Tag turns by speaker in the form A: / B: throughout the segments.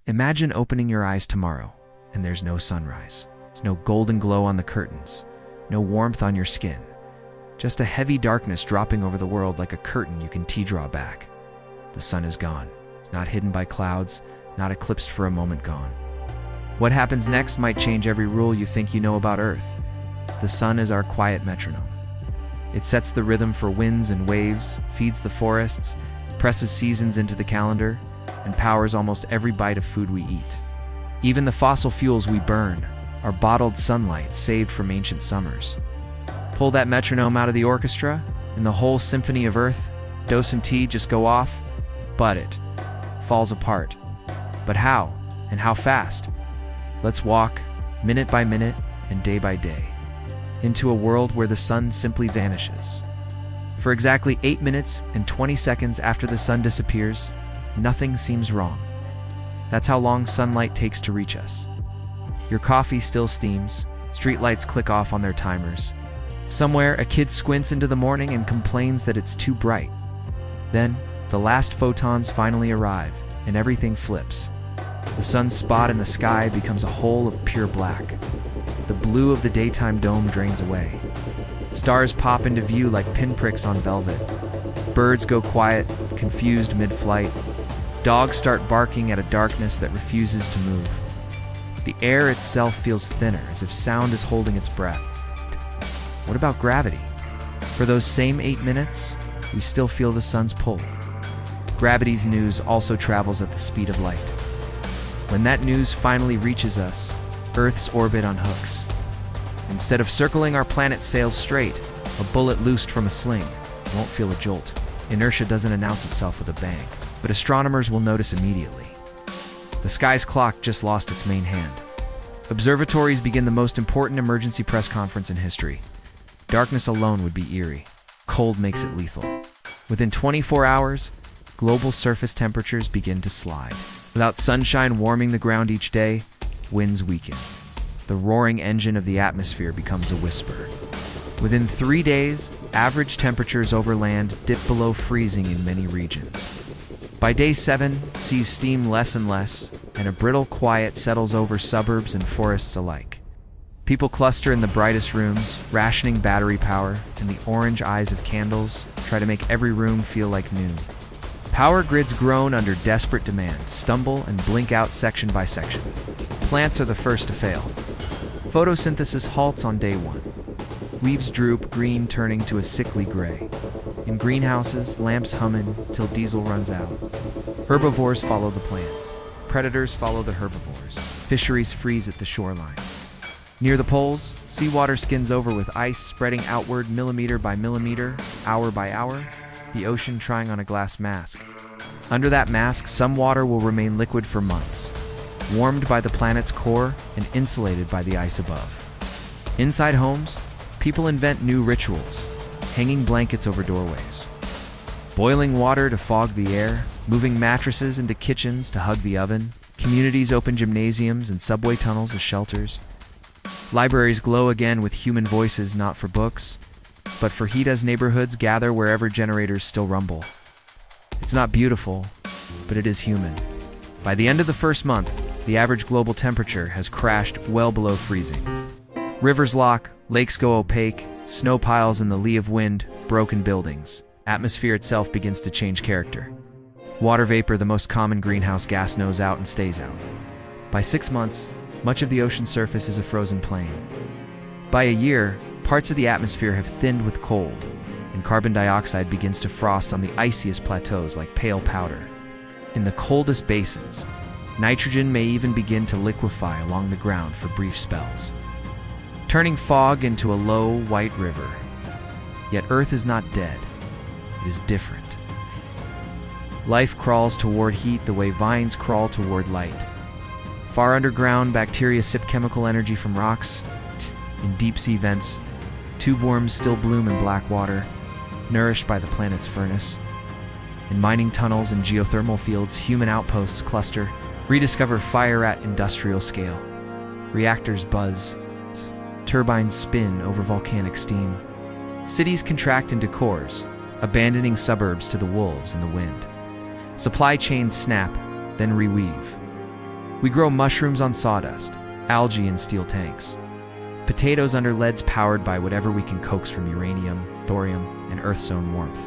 A: Imagine opening your eyes tomorrow, and there's no sunrise. There's no golden glow on the curtains, no warmth on your skin. Just a heavy darkness dropping over the world like a curtain you can draw back. The sun is gone. It's not hidden by clouds, not eclipsed for a moment gone. What happens next might change every rule you think you know about Earth. The sun is our quiet metronome. It sets the rhythm for winds and waves, feeds the forests, presses seasons into the calendar, and powers almost every bite of food we eat. Even the fossil fuels we burn are bottled sunlight saved from ancient summers. Pull that metronome out of the orchestra, and the whole symphony of Earth, dos and ti, just go off, but it falls apart. But how, and how fast? Let's walk, minute by minute and day by day, into a world where the sun simply vanishes. For exactly 8 minutes and 20 seconds after the sun disappears, nothing seems wrong. That's how long sunlight takes to reach us. Your coffee still steams, streetlights click off on their timers. Somewhere, a kid squints into the morning and complains that it's too bright. Then, the last photons finally arrive, and everything flips. The sun's spot in the sky becomes a hole of pure black. The blue of the daytime dome drains away. Stars pop into view like pinpricks on velvet. Birds go quiet, confused mid-flight. Dogs start barking at a darkness that refuses to move. The air itself feels thinner, as if sound is holding its breath. What about gravity? For those same 8 minutes, we still feel the sun's pull. Gravity's news also travels at the speed of light. When that news finally reaches us, Earth's orbit unhooks. Instead of circling our planet sails straight, a bullet loosed from a sling won't feel a jolt. Inertia doesn't announce itself with a bang, but astronomers will notice immediately. The sky's clock just lost its main hand. Observatories begin the most important emergency press conference in history. Darkness alone would be eerie. Cold makes it lethal. Within 24 hours, global surface temperatures begin to slide. Without sunshine warming the ground each day, winds weaken. The roaring engine of the atmosphere becomes a whisper. Within 3 days, average temperatures over land dip below freezing in many regions. By day 7, seas steam less and less, and a brittle quiet settles over suburbs and forests alike. People cluster in the brightest rooms, rationing battery power, and the orange eyes of candles try to make every room feel like noon. Power grids groan under desperate demand, stumble and blink out section by section. Plants are the first to fail. Photosynthesis halts on day 1. Leaves droop, green turning to a sickly gray. In greenhouses, lamps hum till diesel runs out. Herbivores follow the plants. Predators follow the herbivores. Fisheries freeze at the shoreline. Near the poles, seawater skins over with ice spreading outward millimeter by millimeter, hour by hour, the ocean trying on a glass mask. Under that mask, some water will remain liquid for months, warmed by the planet's core and insulated by the ice above. Inside homes, people invent new rituals, hanging blankets over doorways, boiling water to fog the air, moving mattresses into kitchens to hug the oven. Communities open gymnasiums and subway tunnels as shelters. Libraries glow again with human voices, not for books, but for heat as neighborhoods gather wherever generators still rumble. It's not beautiful, but it is human. By the end of the first month, the average global temperature has crashed well below freezing. Rivers lock, lakes go opaque, snow piles in the lee of wind, broken buildings. Atmosphere itself begins to change character. Water vapor, the most common greenhouse gas, knows out and stays out. By 6 months, much of the ocean surface is a frozen plain. By a year, parts of the atmosphere have thinned with cold, and carbon dioxide begins to frost on the iciest plateaus like pale powder. In the coldest basins, nitrogen may even begin to liquefy along the ground for brief spells, turning fog into a low, white river. Yet Earth is not dead. It is different. Life crawls toward heat the way vines crawl toward light. Far underground, bacteria sip chemical energy from rocks. In deep-sea vents, tube worms still bloom in black water, nourished by the planet's furnace. In mining tunnels and geothermal fields, human outposts cluster, rediscover fire at industrial scale. Reactors buzz, turbines spin over volcanic steam. Cities contract into cores, abandoning suburbs to the wolves and the wind. Supply chains snap, then reweave. We grow mushrooms on sawdust, algae in steel tanks, potatoes under leads powered by whatever we can coax from uranium, thorium, and Earth's own warmth.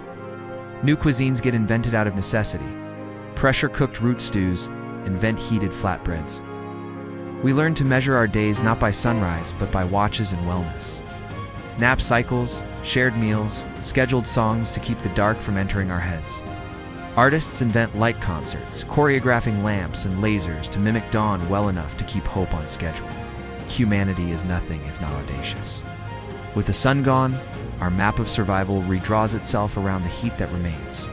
A: New cuisines get invented out of necessity. Pressure-cooked root stews and vent-heated flatbreads. We learn to measure our days not by sunrise, but by watches and wellness. Nap cycles, shared meals, scheduled songs to keep the dark from entering our heads. Artists invent light concerts, choreographing lamps and lasers to mimic dawn well enough to keep hope on schedule. Humanity is nothing if not audacious. With the sun gone, our map of survival redraws itself around the heat that remains.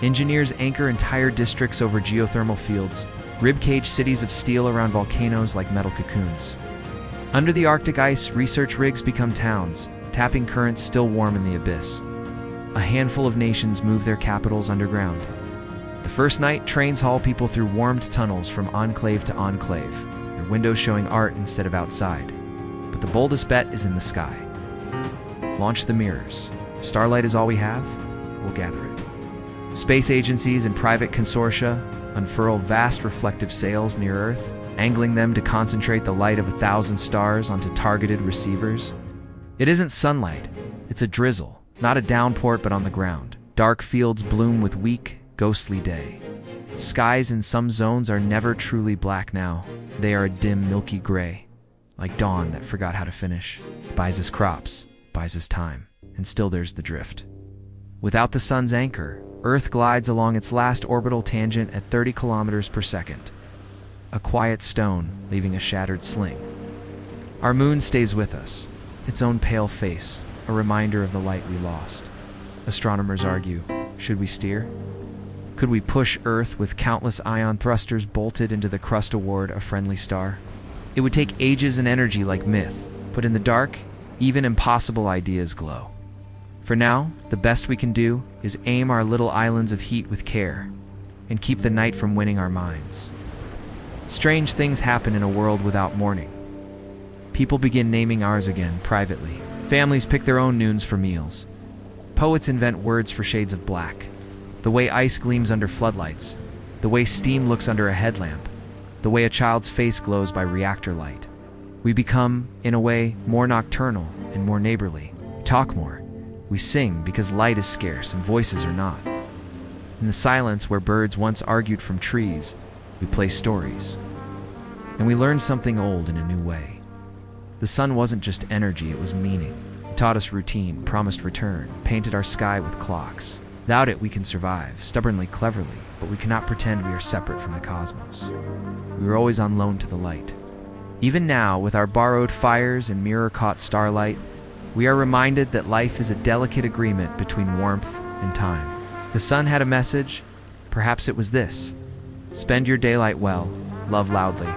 A: Engineers anchor entire districts over geothermal fields, ribcage cities of steel around volcanoes like metal cocoons. Under the Arctic ice, research rigs become towns, tapping currents still warm in the abyss. A handful of nations move their capitals underground. The first night, trains haul people through warmed tunnels from enclave to enclave, their windows showing art instead of outside. But the boldest bet is in the sky. Launch the mirrors. If starlight is all we have, we'll gather it. Space agencies and private consortia unfurl vast reflective sails near Earth, angling them to concentrate the light of 1,000 stars onto targeted receivers. It isn't sunlight, it's a drizzle, not a downpour but on the ground. Dark fields bloom with weak, ghostly day. Skies in some zones are never truly black now. They are a dim, milky gray, like dawn that forgot how to finish. Buys us crops, buys us time, and still there's the drift. Without the sun's anchor, Earth glides along its last orbital tangent at 30 kilometers per second. A quiet stone, leaving a shattered sling. Our moon stays with us, its own pale face, a reminder of the light we lost. Astronomers argue, should we steer? Could we push Earth with countless ion thrusters bolted into the crust toward a friendly star? It would take ages and energy like myth, but in the dark, even impossible ideas glow. For now, the best we can do is aim our little islands of heat with care and keep the night from winning our minds. Strange things happen in a world without morning. People begin naming ours again privately. Families pick their own noons for meals. Poets invent words for shades of black. The way ice gleams under floodlights, the way steam looks under a headlamp, the way a child's face glows by reactor light. We become, in a way, more nocturnal and more neighborly. We talk more. We sing because light is scarce and voices are not. In the silence where birds once argued from trees, we play stories. And we learn something old in a new way. The sun wasn't just energy, it was meaning. It taught us routine, promised return, painted our sky with clocks. Without it, we can survive, stubbornly, cleverly, but we cannot pretend we are separate from the cosmos. We are always on loan to the light. Even now, with our borrowed fires and mirror-caught starlight, we are reminded that life is a delicate agreement between warmth and time. If the sun had a message, perhaps it was this: spend your daylight well, love loudly,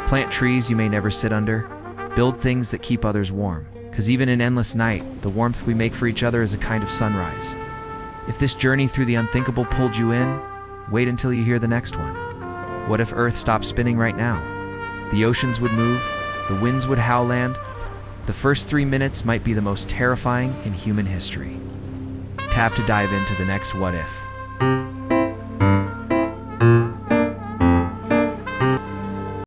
A: plant trees you may never sit under, build things that keep others warm, because even in endless night, the warmth we make for each other is a kind of sunrise. If this journey through the unthinkable pulled you in, wait until you hear the next one. What if Earth stopped spinning right now? The oceans would move, the winds would howl land. The first 3 minutes might be the most terrifying in human history. Tap to dive into the next What If.